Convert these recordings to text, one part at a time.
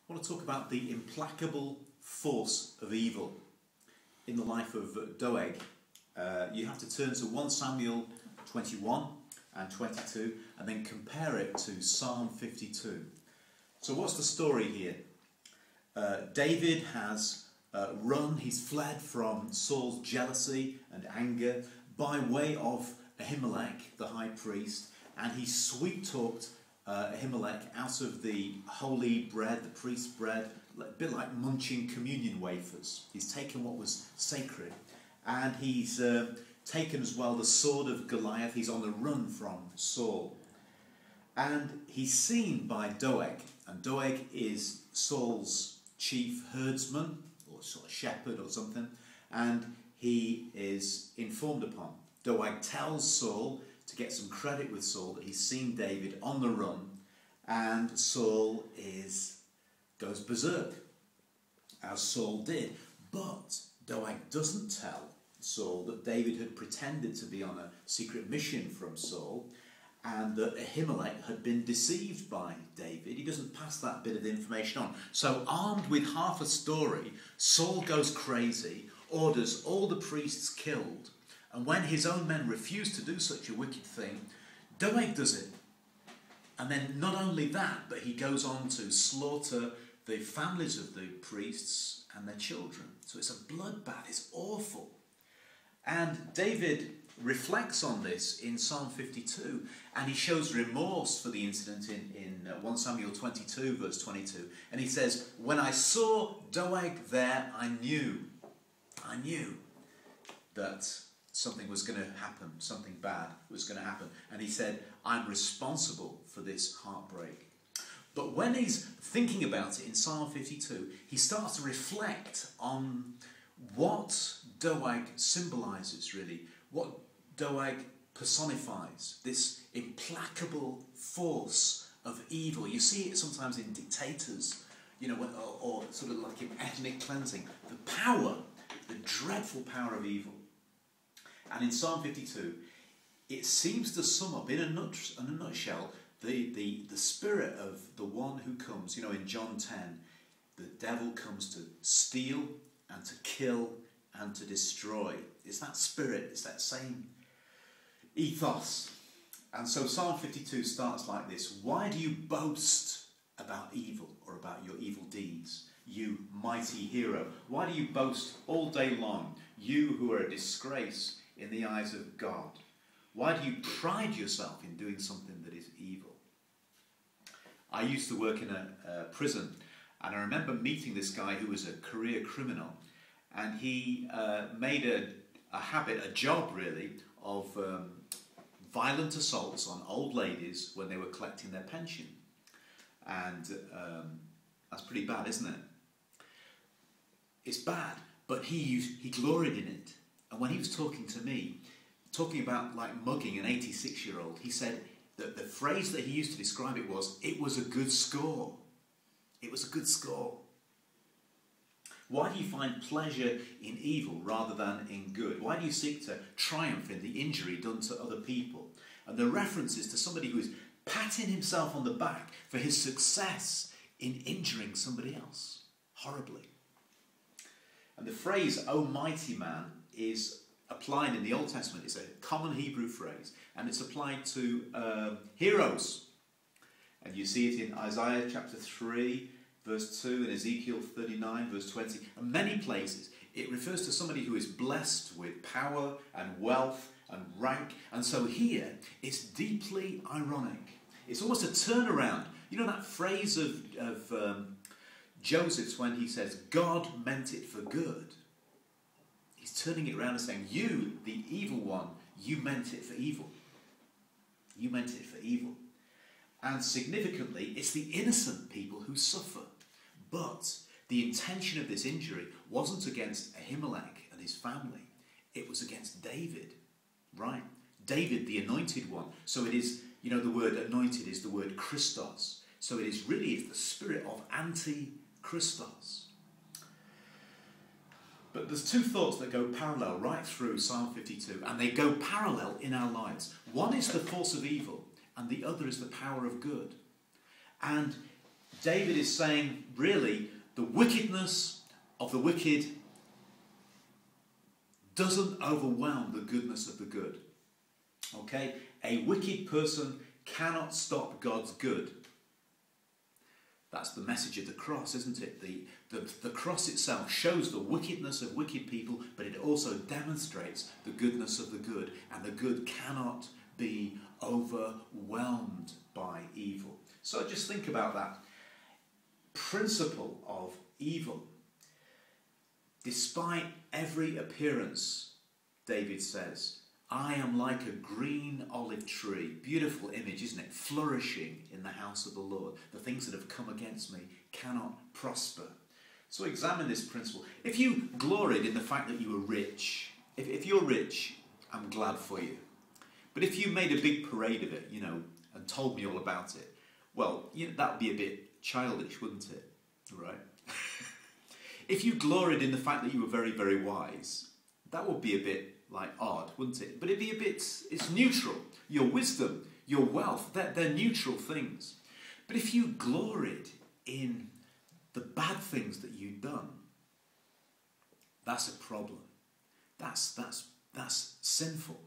I want to talk about the implacable force of evil in the life of Doeg. You have to turn to 1 Samuel 21 and 22 and then compare it to Psalm 52. So what's the story here? David has he's fled from Saul's jealousy and anger by way of Ahimelech, the high priest, and he sweet-talked Ahimelech out of the holy bread, the priest's bread, a bit like munching communion wafers. He's taken what was sacred, and he's taken as well the sword of Goliath. He's on the run from Saul. And he's seen by Doeg, and Doeg is Saul's chief herdsman, or sort of shepherd or something, and he is informed upon. Doeg tells Saul, to get some credit with Saul, that he's seen David on the run, and Saul goes berserk, as Saul did. But Doeg doesn't tell Saul that David had pretended to be on a secret mission from Saul, and that Ahimelech had been deceived by David. He doesn't pass that bit of information on. So armed with half a story, Saul goes crazy, orders all the priests killed, and when his own men refuse to do such a wicked thing, Doeg does it. And then not only that, but he goes on to slaughter the families of the priests and their children. So it's a bloodbath, it's awful. And David reflects on this in Psalm 52, and he shows remorse for the incident in 1 Samuel 22, verse 22. And he says, "When I saw Doeg there, I knew that something was going to happen, something bad was going to happen." And he said, "I'm responsible for this heartbreak." But when he's thinking about it in Psalm 52, he starts to reflect on what Doeg symbolises, really, what Doeg personifies, this implacable force of evil. You see it sometimes in dictators, or sort of like in ethnic cleansing. The power, the dreadful power of evil. And in Psalm 52, it seems to sum up, in a nutshell, the spirit of the one who comes. In John 10, the devil comes to steal and to kill and to destroy. It's that spirit, it's that same ethos. And so Psalm 52 starts like this: "Why do you boast about evil or about your evil deeds, you mighty hero? Why do you boast all day long, you who are a disgrace in the eyes of God? Why do you pride yourself in doing something that is evil?" I used to work in a prison, and I remember meeting this guy who was a career criminal, and he made a job really, of violent assaults on old ladies when they were collecting their pension. And that's pretty bad, isn't it? It's bad, but he gloried in it. And when he was talking to me, talking about like mugging an 86-year-old, he said that the phrase that he used to describe it was a good score. It was a good score. Why do you find pleasure in evil rather than in good? Why do you seek to triumph in the injury done to other people? And the reference is to somebody who is patting himself on the back for his success in injuring somebody else horribly. And the phrase, "O mighty man," is applied in the Old Testament. It's a common Hebrew phrase, and it's applied to heroes. And you see it in Isaiah chapter 3, verse 2, and Ezekiel 39, verse 20, and many places. It refers to somebody who is blessed with power and wealth and rank. And so here, it's deeply ironic. It's almost a turnaround. That phrase of Joseph's when he says, "God meant it for good." He's turning it around and saying, "You, the evil one, you meant it for evil. You meant it for evil." And significantly, it's the innocent people who suffer. But the intention of this injury wasn't against Ahimelech and his family. It was against David, right? David, the anointed one. So it is, the word anointed is the word Christos. So it's the spirit of anti-Christos. But there's two thoughts that go parallel right through Psalm 52, and they go parallel in our lives. One is the force of evil, and the other is the power of good. And David is saying, really, the wickedness of the wicked doesn't overwhelm the goodness of the good. Okay? A wicked person cannot stop God's good. That's the message of the cross, isn't it? The cross itself shows the wickedness of wicked people, but it also demonstrates the goodness of the good. And the good cannot be overwhelmed by evil. So just think about that principle of evil. Despite every appearance, David says, I am like a green olive tree. Beautiful image, isn't it? Flourishing in the house of the Lord. The things that have come against me cannot prosper. So examine this principle. If you gloried in the fact that you were rich, if you're rich, I'm glad for you. But if you made a big parade of it, and told me all about it, well, that would be a bit childish, wouldn't it? Right? If you gloried in the fact that you were very, very wise, that would be a bit odd, wouldn't it? But it'd be it's neutral. Your wisdom, your wealth, they're neutral things. But if you gloried in the bad things that you've done, that's a problem. That's sinful.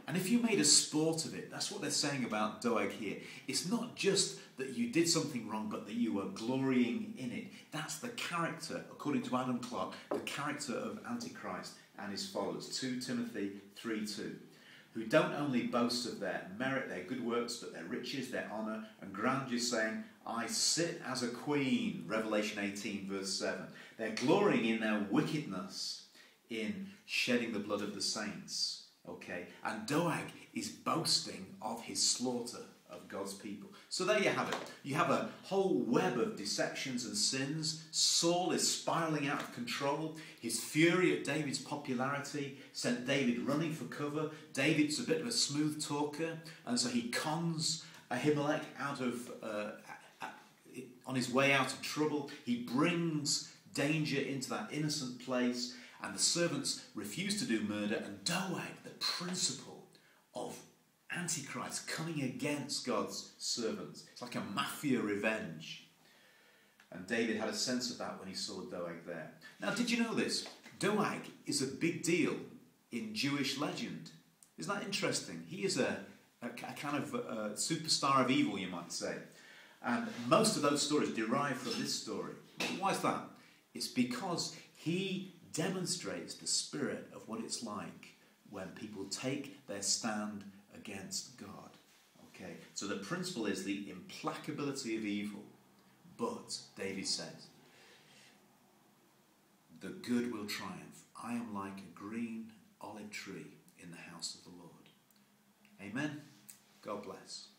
And if you made a sport of it, that's what they're saying about Doeg here. It's not just that you did something wrong, but that you were glorying in it. That's the character, according to Adam Clarke, the character of Antichrist and his followers. 2 Timothy 3:2. Who don't only boast of their merit, their good works, but their riches, their honour and grandeur, saying, I sit as a queen. Revelation 18 verse 7. They're glorying in their wickedness, in shedding the blood of the saints. Okay, and Doeg is boasting of his slaughter of God's people. So there you have it. You have a whole web of deceptions and sins. Saul is spiraling out of control. His fury at David's popularity sent David running for cover. David's a bit of a smooth talker, and so he cons Ahimelech on his way out of trouble. He brings danger into that innocent place. And the servants refuse to do murder, and Doeg, the principle of Antichrist coming against God's servants. It's like a mafia revenge. And David had a sense of that when he saw Doeg there. Now, did you know this? Doeg is a big deal in Jewish legend. Isn't that interesting? He is a kind of a superstar of evil, you might say. And most of those stories derive from this story. Why is that? It's because he demonstrates the spirit of what it's like when people take their stand against God. Okay, so the principle is the implacability of evil. But David says, the good will triumph. I am like a green olive tree in the house of the Lord. Amen. God bless.